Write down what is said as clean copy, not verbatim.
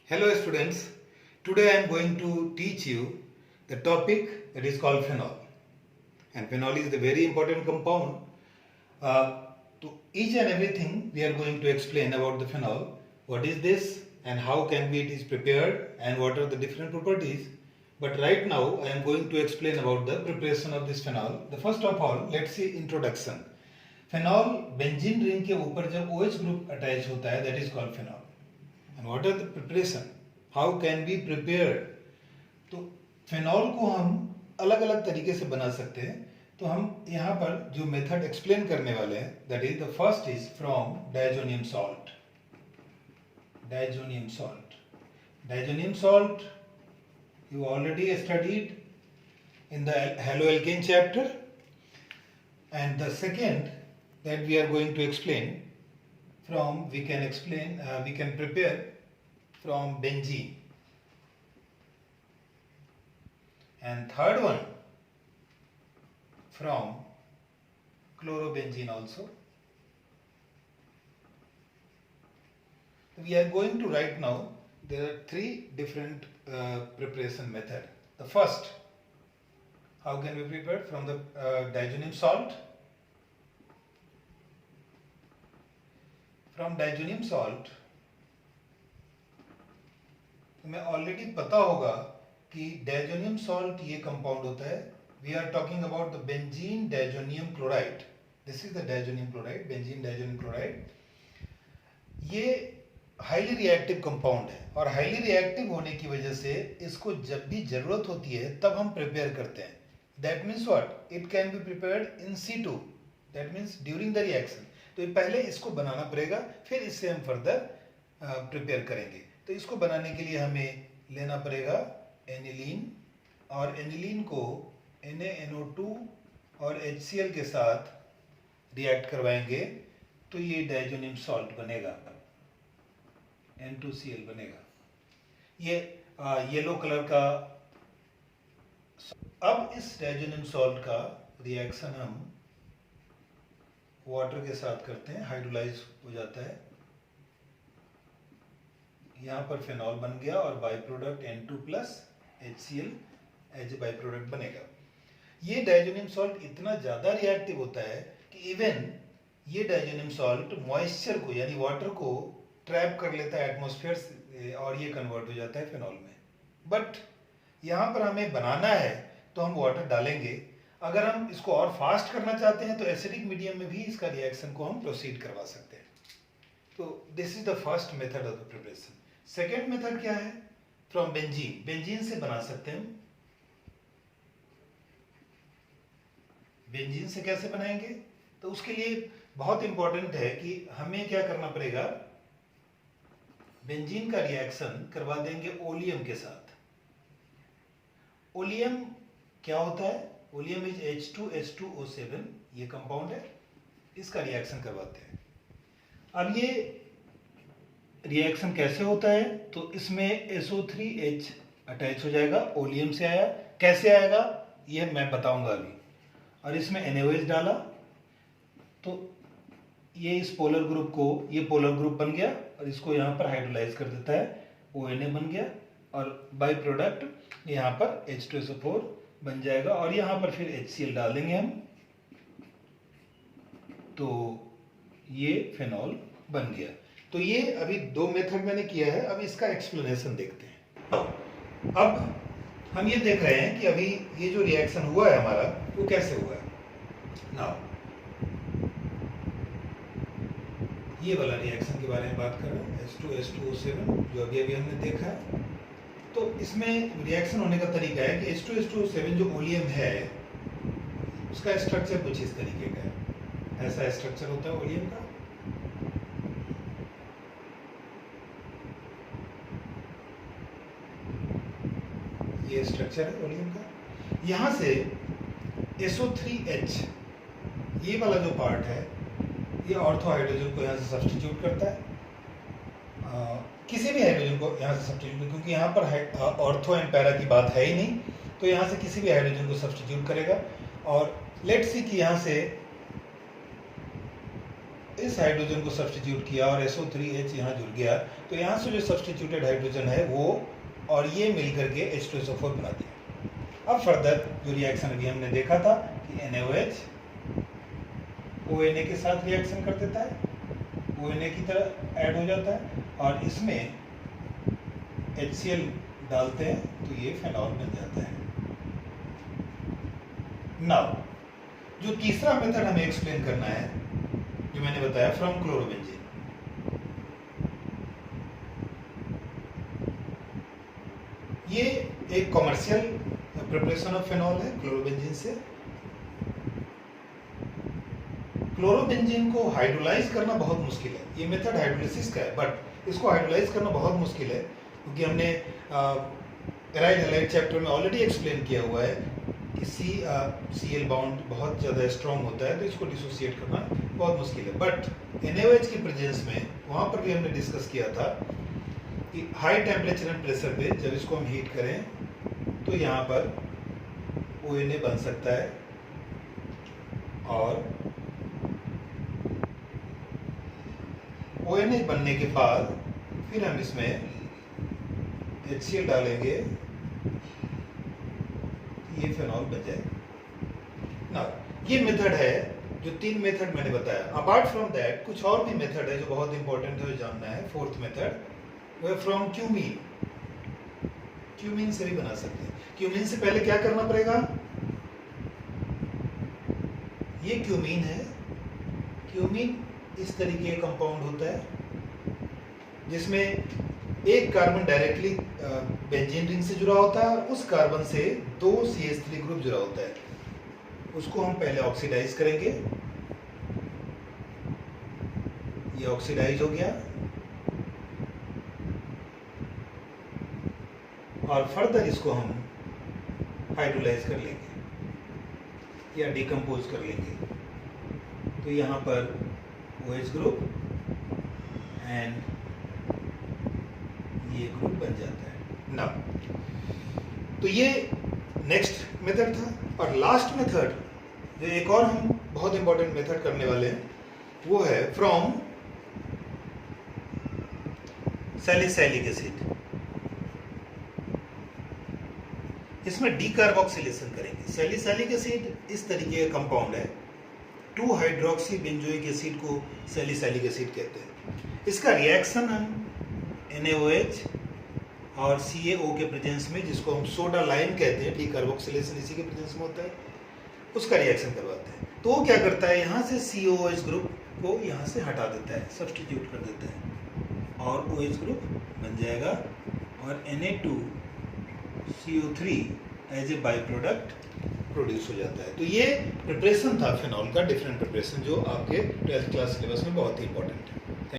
Hello students, today I am going to teach you the topic that is called phenol. And phenol is the very important compound. To each and everything we are going to explain about the phenol. What is this and how can be it is prepared and what are the different properties. But right now I am going to explain about the preparation of this phenol. The first of all, let's see introduction. Phenol benzene ring के ऊपर जब OH group attach होता है, that is called phenol. And what are the preparation? How can we prepare? तो phenol को हम अलग अलग तरीके से बना सकते हैं. तो हम यहाँ पर जो मेथड एक्सप्लेन करने वाले हैं, that is the first is from diazonium salt. Diazonium salt. Diazonium salt you already studied in the haloalkane chapter. And the second that we are going to explain from, we can prepare from benzene. And third one from chlorobenzene also. We are going to write now, there are three different preparation method. The first, how can we prepare from the diazonium salt? From diazonium salt, तुम्हें already पता होगा कि diazonium salt ये compound होता है. We are talking about the benzene diazonium chloride. This is the diazonium chloride, benzene diazonium chloride. ये highly reactive compound है और हाईली रिएक्टिव होने की वजह से इसको जब भी जरूरत होती है तब हम प्रिपेयर करते हैं. That means what? It can be prepared in C2. That means during the reaction. तो पहले इसको बनाना पड़ेगा, फिर इससे हम फर्दर प्रिपेयर करेंगे. तो इसको बनाने के लिए हमें लेना पड़ेगा एनिलीन, और एनिलीन को NaNO2 और HCl के साथ रिएक्ट करवाएंगे तो ये डायजोनियम सॉल्ट बनेगा, N2Cl बनेगा. ये येलो कलर का. अब इस डायजोनियम सॉल्ट का रिएक्शन हम वाटर के साथ करते हैं, हाइड्रोलाइज हो जाता है. यहाँ पर फेनॉल बन गया और by product N2 plus HCl as a by product बनेगा. ये डायजोनियम सॉल्ट इतना ज़्यादा रिएक्टिव होता है कि इवन ये डायजोनियम सॉल्ट मॉइस्चर को यानी वाटर को ट्रैप कर लेता है एटमॉस्फेयर से और ये कन्वर्ट हो जाता है फेनॉल में. बट यहाँ पर हमें बनाना है तो हम वाटर डालेंगे. अगर हम इसको और फास्ट करना चाहते हैं तो एसिडिक मीडियम में भी इसका रिएक्शन को हम प्रोसीड करवा सकते हैं. तो this is the first method of the preparation. Second method क्या है? From benzene. बेंजीन से बना सकते हैं. बेंजीन से कैसे बनाएंगे? तो उसके लिए बहुत इंपॉर्टेंट है कि हमें क्या करना पड़ेगा, बेंजीन का रिएक्शन करवा देंगे ओलियम के साथ. ओलियम क्या होता है? ओलियम इज H2H2O7, ये कंपाउंड है. इसका रिएक्शन करवाते हैं. अब ये रिएक्शन कैसे होता है? तो इसमें SO3H अटैच हो जाएगा, ओलियम से आया. कैसे आएगा ये मैं बताऊंगा अभी. और इसमें NaOH डाला तो ये इस पोलर ग्रुप को, ये पोलर ग्रुप बन गया और इसको यहाँ पर हाइड्रोलाइज कर देता है, ONA बन गया. और बाई प्रोडक्ट यहाँ पर H2SO4 बन जाएगा और यहाँ पर फिर HCl डाल देंगे हम, तो ये फेनॉल बन गया. तो ये अभी दो मेथड मैंने किया है. अब इसका एक्सप्लेनेशन देखते हैं. अब हम ये देख रहे हैं कि अभी ये जो रिएक्शन हुआ है हमारा वो कैसे हुआ है. नाउ ये वाला रिएक्शन के बारे में बात कर रहे हैं, H2H2O7 जो अभी अभी हमने देखा है. तो इसमें रिएक्शन होने का तरीका है कि H2H2O7 जो ओलियम है उसका स्ट्रक्चर कुछ इस तरीके का है. ऐसा स्ट्रक्चर होता है ओलियम का. ये स्ट्रक्चर है ओलियम का. यहाँ से SO3H ये वाला जो पार्ट है ये ऑर्थो हाइड्रोजन को यहाँ से सब्स्टिट्यूट करता है. किसी भी हाइड्रोजन को यहाँ से सब्स्टिट्यूट, क्योंकि यहाँ पर ऑर्थो एंड पैरा की बात है ही नहीं, तो यहाँ से किसी भी हाइड्रोजन को सब्स्टिट्यूट करेगा. और लेट्स सी कि यहाँ से इस हाइड्रोजन को सब्स्टिट्यूट किया और SO3H यहाँ जुड़ गया, तो यहाँ से जो सब्स्टिट्यूटेड हाइड्रोजन है वो और ये मिलकर के H2SO4 बना दिया। अब फर्दर जो रिएक्शन अभी हमने देखा था कि NaOH ONA के साथ रिएक्शन कर देता है, ONA की तरह ऐड हो जाता है और इसमें HCl डालते हैं तो ये फेनॉल बन जाता है। नाउ जो तीसरा मेथड हमें एक्सप्लेन करना है, जो मैंने बताया फ्रॉम क्लोरोबेंजीन, ये एक कमर्शियल प्रिपरेशन ऑफ फेनॉल है क्लोरोबेंजीन से। क्लोरोबेंजीन को हाइड्रोलाइज करना बहुत मुश्किल है, ये मेथड हाइड्रोलिसिस का है, बट इसको हाइड्रोलाइज करना बहुत मुश्किल है क्योंकि हमने एराइल हैलाइड चैप्टर में ऑलरेडी एक्सप्लेन किया हुआ है कि Cl बाउंड बहुत ज़्यादा स्ट्रॉन्ग होता है, तो इसको डिसोसिएट करना बहुत मुश्किल है। बट NaOH की प्रेजेंस में वहाँ पर भी हमने डिस्कस किया था कि हाई टेम्परेचर एंड प्रेशर पे जब इसको हम हीट करें तो यहाँ पर ONA बन सकता है और ONA बनने के बाद फिर हम इसमें HCl डालेंगे, ये फेनॉल बन जाएगा ना। ये मेथड है जो तीन मेथड मैंने बताया। अपार्ट फ्रॉम दैट कुछ और भी मेथड है जो बहुत इंपॉर्टेंट है, जो जानना है। फोर्थ मेथड वो है फ्रॉम क्यूमीन। क्यूमीन से भी बना सकते हैं। क्यूमीन से पहले क्या करना पड़ेगा, ये क्यूमीन है। क्यूमीन इस तरीके का कंपाउंड होता है जिसमें एक कार्बन डायरेक्टली बेंजीन रिंग से जुड़ा होता है और उस कार्बन से दो CH3 ग्रुप जुड़ा होता है। उसको हम पहले ऑक्सीडाइज करेंगे, ये ऑक्सीडाइज हो गया और फर्दर इसको हम हाइड्रोलाइज कर लेंगे या डिकम्पोज कर लेंगे। तो यहाँ पर OH ग्रुप एंड ये ग्रुप बन जाता है ना। तो ये नेक्स्ट मेथड था। और लास्ट मेथड जो एक और हम बहुत इंपॉर्टेंट मेथड करने वाले हैं वो है फ्रॉम सैलिसाइलिक एसिड। इसमें डीकार्बोक्सिलेशन करेंगे। सैलिसाइलिक एसिड इस तरीके का कंपाउंड है, 2 हाइड्रोक्सी बेंजोइक एसिड को सैलिसाइलिक एसिड कहते हैं। इसका रिएक्शन हम NaOH और CaO के प्रेजेंस में, जिसको हम सोडा लाइम कहते हैं, डीकार्बोक्सिलेशन इसी के प्रेजेंस में होता है, उसका रिएक्शन करवाते हैं। तो वो क्या करता है, यहाँ से COOH ग्रुप को यहाँ से हटा देता है, सब्स्टिट्यूट कर देता है और OH ग्रुप बन जाएगा और Na2CO3 as a by product produce हो जाता है। तो ये प्रिपरेशन था फिनॉल का, डिफरेंट प्रिपरेशन, जो आपके 12th क्लास सिलेबस में बहुत ही इंपॉर्टेंट है।